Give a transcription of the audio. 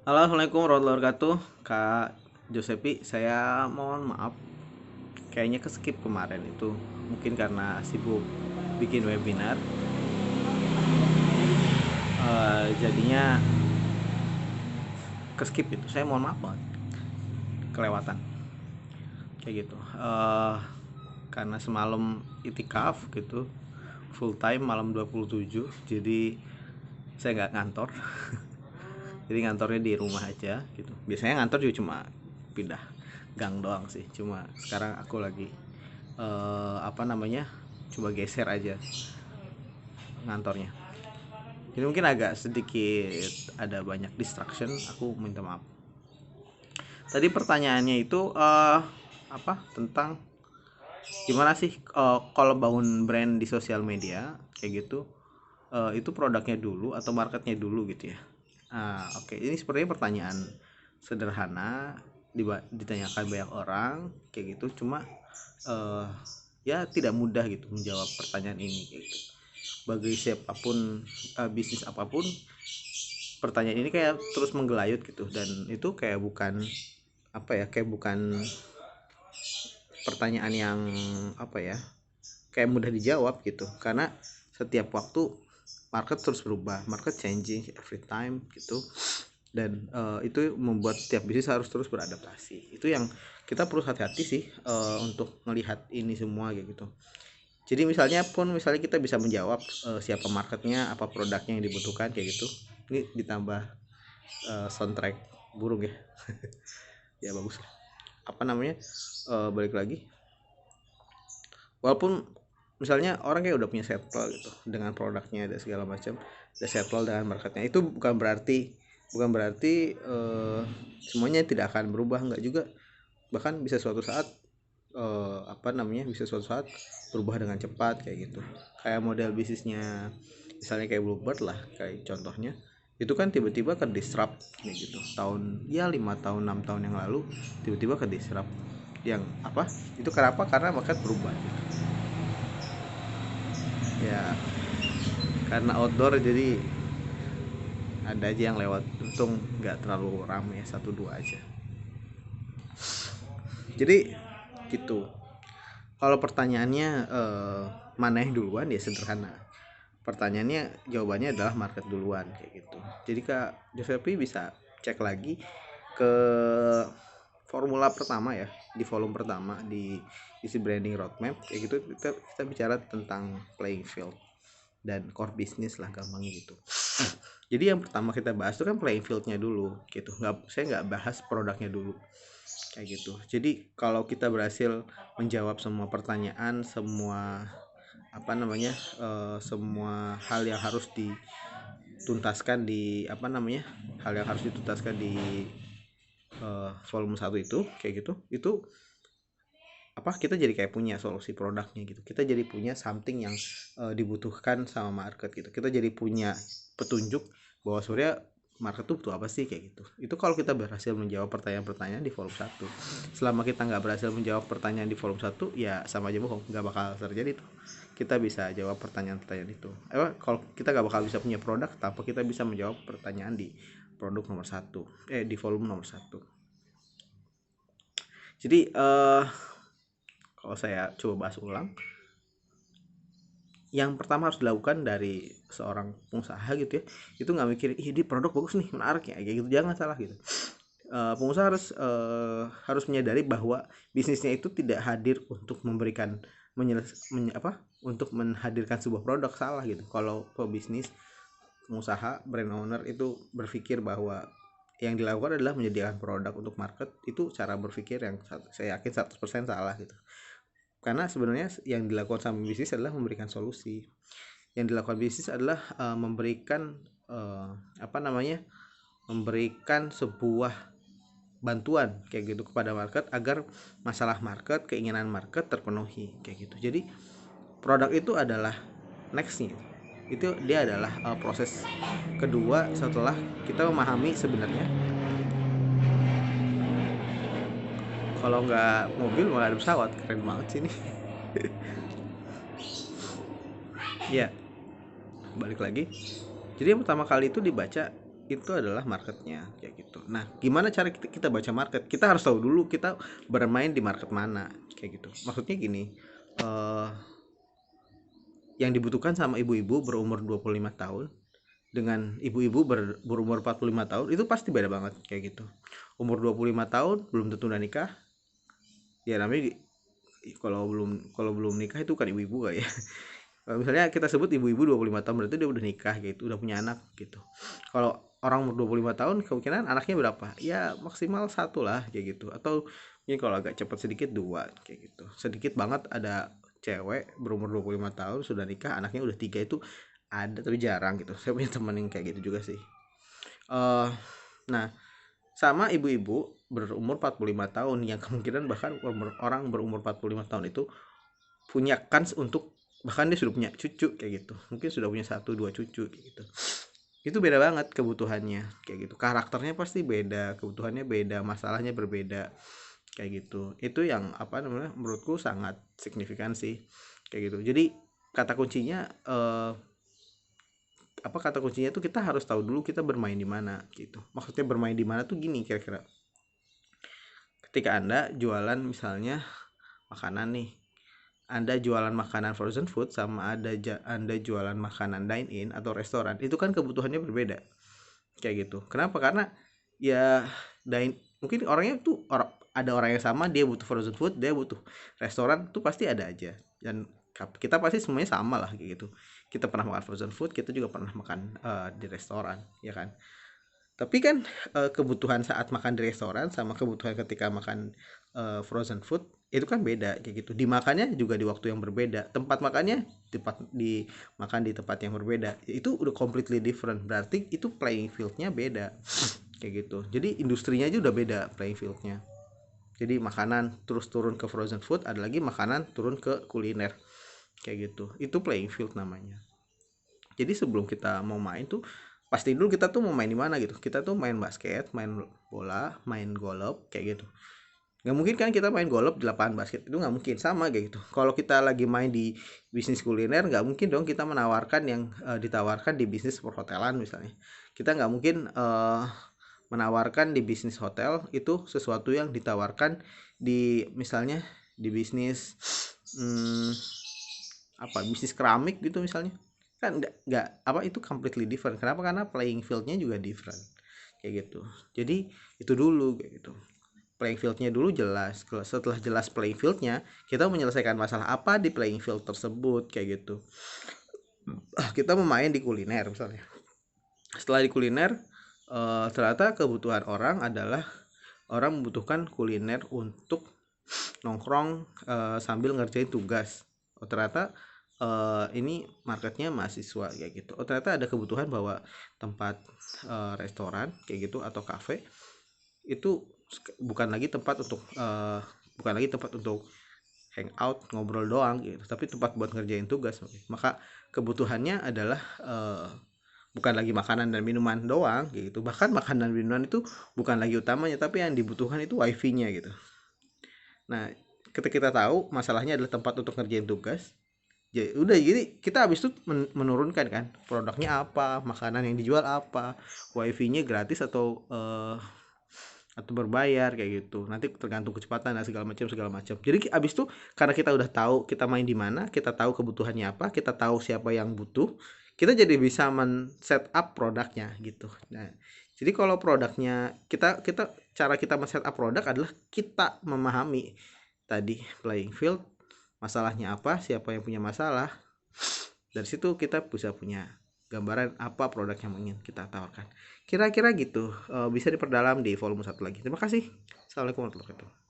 Halo, assalamualaikum warahmatullahi wabarakatuh. Kak Josepi, saya mohon maaf. Kayaknya keskip kemarin itu, mungkin karena sibuk bikin webinar. Jadinya keskip itu. Saya mohon maaf banget, kelewatan. Kayak gitu. Karena semalam itikaf gitu, full time malam 27. Jadi saya nggak ngantor. Jadi ngantornya di rumah aja gitu. Biasanya ngantor juga cuma pindah gang doang sih. Cuma sekarang aku lagi apa namanya, coba geser aja ngantornya. Jadi mungkin agak sedikit ada banyak distraction, aku minta maaf. Tadi pertanyaannya itu apa tentang gimana sih kalau bangun brand di sosial media kayak gitu, itu produknya dulu atau marketnya dulu gitu ya. Oke, ini sepertinya pertanyaan sederhana, ditanyakan banyak orang kayak gitu. Cuma eh, ya tidak mudah gitu menjawab pertanyaan ini kayak gitu. Bagi siapapun, bisnis apapun, pertanyaan ini kayak terus menggelayut gitu, dan itu kayak bukan apa ya, kayak bukan pertanyaan yang apa ya, kayak mudah dijawab gitu, karena setiap waktu market terus berubah, market changing every time gitu. Dan itu membuat setiap bisnis harus terus beradaptasi. Itu yang kita perlu hati-hati sih, untuk melihat ini semua kayak gitu. Jadi misalnya kita bisa menjawab siapa marketnya, apa produknya yang dibutuhkan kayak gitu. Ini ditambah soundtrack burung ya. Ya bagus lah. Apa namanya, balik lagi, walaupun misalnya orang kayak udah punya settle gitu dengan produknya dan segala macam, udah settle dengan marketnya, itu bukan berarti semuanya tidak akan berubah, enggak juga. Bahkan bisa suatu saat apa namanya, bisa suatu saat berubah dengan cepat kayak gitu. Kayak model bisnisnya misalnya kayak Bluebird lah, kayak contohnya itu kan tiba-tiba ke disrupt kayak gitu, tahun ya 5 tahun 6 tahun yang lalu tiba-tiba ke disrupt. Yang apa itu, kenapa? Karena market berubah gitu. Ya karena outdoor, jadi ada aja yang lewat, untung nggak terlalu ramai ya, satu dua aja. Jadi gitu. Kalau pertanyaannya mana yang duluan, ya sederhana. Pertanyaannya, jawabannya adalah market duluan kayak gitu. Jadi Kak Josepi bisa cek lagi ke formula pertama ya, di volume pertama di isi branding roadmap kayak gitu. Kita bicara tentang playing field dan core business lah, gampangnya gitu. Jadi yang pertama kita bahas itu kan playing fieldnya dulu gitu. Saya nggak bahas produknya dulu kayak gitu. Jadi kalau kita berhasil menjawab semua pertanyaan, semua apa namanya, semua hal yang harus dituntaskan di apa namanya, hal yang harus dituntaskan di volume satu itu kayak gitu, itu apa, kita jadi kayak punya solusi produknya gitu, kita jadi punya something yang dibutuhkan sama market gitu, kita jadi punya petunjuk bahwa sebenarnya market tuh butuh apa sih kayak gitu. Itu kalau kita berhasil menjawab pertanyaan-pertanyaan di volume satu. Selama kita nggak berhasil menjawab pertanyaan di volume satu, ya sama aja bohong, nggak bakal terjadi tuh. Kita bisa jawab pertanyaan-pertanyaan itu, kalau kita nggak bakal bisa punya produk tanpa kita bisa menjawab pertanyaan di produk nomor satu, di volume nomor satu. Jadi kalau saya coba bahas ulang, yang pertama harus dilakukan dari seorang pengusaha gitu ya, itu nggak mikir ih di produk bagus nih, menarik ya kayak gitu, jangan salah gitu. Pengusaha harus menyadari bahwa bisnisnya itu tidak hadir untuk memberikan untuk menghadirkan sebuah produk, salah gitu. Kalau pebisnis, pengusaha, brand owner itu berpikir bahwa yang dilakukan adalah menyediakan produk untuk market, itu cara berpikir yang saya yakin 100% salah gitu. Karena sebenarnya yang dilakukan sama bisnis adalah memberikan solusi. Yang dilakukan bisnis adalah memberikan apa namanya, memberikan sebuah bantuan kayak gitu kepada market agar masalah market, keinginan market terpenuhi kayak gitu. Jadi produk itu adalah nextnya, itu dia adalah proses kedua setelah kita memahami sebenarnya. Kalau nggak mobil malah ada pesawat, keren banget sih ini. Ya, balik lagi. Jadi yang pertama kali itu dibaca itu adalah marketnya kayak gitu. Nah, gimana cara kita baca market? Kita harus tahu dulu kita bermain di market mana kayak gitu. Maksudnya gini, eh yang dibutuhkan sama ibu-ibu berumur 25 tahun dengan ibu-ibu berumur 45 tahun itu pasti beda banget kayak gitu. Umur 25 tahun belum tentu udah nikah. Ya namanya kalau belum nikah itu kan ibu-ibu gak ya. Kalau misalnya kita sebut ibu-ibu 25 tahun berarti dia udah nikah gitu, udah punya anak gitu. Kalau orang umur 25 tahun kemungkinan anaknya berapa? Ya maksimal satu lah kayak gitu. Atau mungkin kalau agak cepat sedikit dua kayak gitu. Sedikit banget ada cewek berumur 25 tahun sudah nikah, anaknya udah tiga, itu ada tapi jarang gitu. Saya punya temen yang kayak gitu juga sih. Nah, sama ibu-ibu berumur 45 tahun yang kemungkinan bahkan orang berumur 45 tahun itu punya kans untuk, bahkan dia sudah punya cucu kayak gitu, mungkin sudah punya satu dua cucu kayak gitu. Itu beda banget kebutuhannya kayak gitu, karakternya pasti beda, kebutuhannya beda, masalahnya berbeda kayak gitu. Itu yang apa namanya menurutku sangat signifikan sih kayak gitu. Jadi kata kuncinya kata kuncinya tuh kita harus tahu dulu kita bermain di mana gitu. Maksudnya bermain di mana tuh gini kira-kira, ketika Anda jualan misalnya makanan nih, Anda jualan makanan frozen food sama Anda jualan makanan dine in atau restoran, itu kan kebutuhannya berbeda kayak gitu. Kenapa? Karena ya mungkin orangnya tuh ada orang yang sama, dia butuh frozen food, dia butuh restoran, tuh pasti ada aja. Dan kita pasti semuanya sama lah kayak gitu. Kita pernah makan frozen food, kita juga pernah makan di restoran, ya kan? Tapi kan kebutuhan saat makan di restoran sama kebutuhan ketika makan frozen food itu kan beda kayak gitu. Dimakannya juga di waktu yang berbeda. Tempat makannya makan di tempat yang berbeda. Itu udah completely different. Berarti itu playing fieldnya beda kayak gitu. Jadi industrinya aja udah beda playing fieldnya. Jadi makanan terus turun ke frozen food, ada lagi makanan turun ke kuliner kayak gitu. Itu playing field namanya. Jadi sebelum kita mau main tuh pasti dulu kita tuh mau main di mana gitu. Kita tuh main basket, main bola, main golf kayak gitu. Nggak mungkin kan kita main golf di lapangan basket, itu nggak mungkin. Sama kayak gitu, kalau kita lagi main di bisnis kuliner nggak mungkin dong kita menawarkan yang ditawarkan di bisnis perhotelan misalnya. Kita nggak mungkin menawarkan di bisnis hotel itu sesuatu yang ditawarkan di misalnya di bisnis bisnis keramik gitu misalnya. Kan nggak apa, itu completely different. Kenapa? Karena playing fieldnya juga different kayak gitu. Jadi itu dulu kayak gitu, playing fieldnya dulu jelas. Setelah jelas playing fieldnya, kita menyelesaikan masalah apa di playing field tersebut kayak gitu. Kita mau main di kuliner misalnya, setelah di kuliner ternyata kebutuhan orang adalah orang membutuhkan kuliner untuk nongkrong sambil ngerjain tugas. Ternyata ini marketnya mahasiswa kayak gitu. Ternyata ada kebutuhan bahwa tempat restoran kayak gitu atau kafe itu bukan lagi tempat untuk hangout ngobrol doang gitu, tapi tempat buat ngerjain tugas. Maka kebutuhannya adalah bukan lagi makanan dan minuman doang gitu. Bahkan makanan dan minuman itu bukan lagi utamanya, tapi yang dibutuhkan itu wifi-nya gitu. Nah, ketika kita tahu masalahnya adalah tempat untuk ngerjain tugas, ya udah, jadi kita habis itu menurunkan kan produknya apa, makanan yang dijual apa, wifi-nya gratis atau berbayar kayak gitu. Nanti tergantung kecepatan dan segala macam. Jadi abis itu karena kita udah tahu kita main di mana, kita tahu kebutuhannya apa, kita tahu siapa yang butuh, kita jadi bisa men-set up produknya gitu. Nah, jadi kalau produknya cara kita men-set up produk adalah kita memahami tadi playing field, masalahnya apa, siapa yang punya masalah. Dari situ kita bisa punya gambaran apa produk yang ingin kita tawarkan. Kira-kira gitu. Bisa diperdalam di volume 1 lagi. Terima kasih. Assalamualaikum warahmatullahi wabarakatuh.